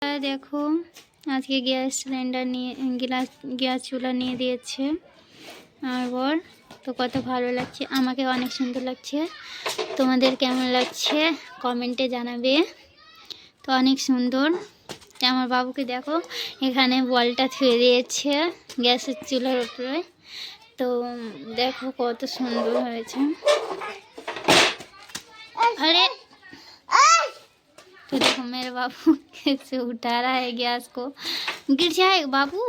দেখো আজকে gas cylinder নিয়ে গ্যাস চুলা নিয়ে দিয়েছে আমার বর। তো কত ভালো লাগছে, আমাকে অনেক সুন্দর লাগছে। তোমাদের কেমন লাগছে কমেন্টে জানাবে। তো অনেক সুন্দর। আমার বাবুকে দেখো এখানে বলটা থুয়ে দিয়েছে গ্যাসের চুলার উপরে। তো দেখো কত সুন্দর হয়েছে। अरे तो देखो मेरे बाबू कैसे उठा रहा है गैस को। गिर जाएगा बाबू,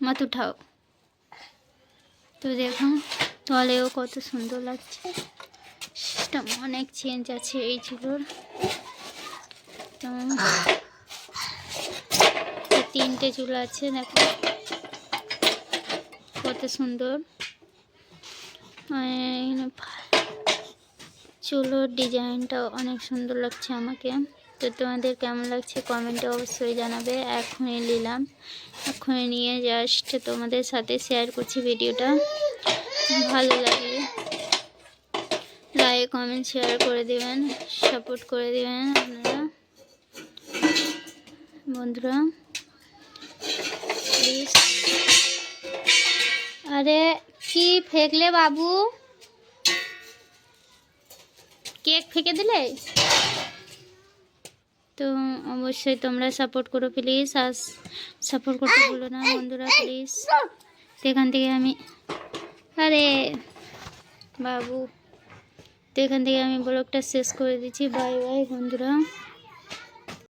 मत उठाओ। तो देखो तलेও কত সুন্দর লাগছে। সিস্টেম অনেক চেঞ্জ আছে এই চুলোর। তো তিনটে চুলা আছে, দেখো কত সুন্দর। চুলোর ডিজাইনটা অনেক সুন্দর লাগছে আমাকে। তো তোমাদের কেমন লাগছে কমেন্টে অবশ্যই জানাবে। এখনই নিলাম, এখনই নিয়ে জাস্ট তোমাদের সাথে শেয়ার করছি ভিডিওটা। ভালো লাগলে লাইক কমেন্ট শেয়ার করে দিবেন, সাপোর্ট করে দিবেন আপনারা বন্ধুরা প্লিজ। আরে কি ফেকলে বাবু, কেক ফেঁকে দিলে? তো অবশ্যই তোমরা সাপোর্ট করো প্লিজ, আর সাপোর্ট করতে ভুলো না বন্ধুরা প্লিজ। তো এখান থেকে আমি আরে বাবু, তো এখান থেকে আমি ব্লগটা শেষ করে দিচ্ছি। বাই বাই বন্ধুরা।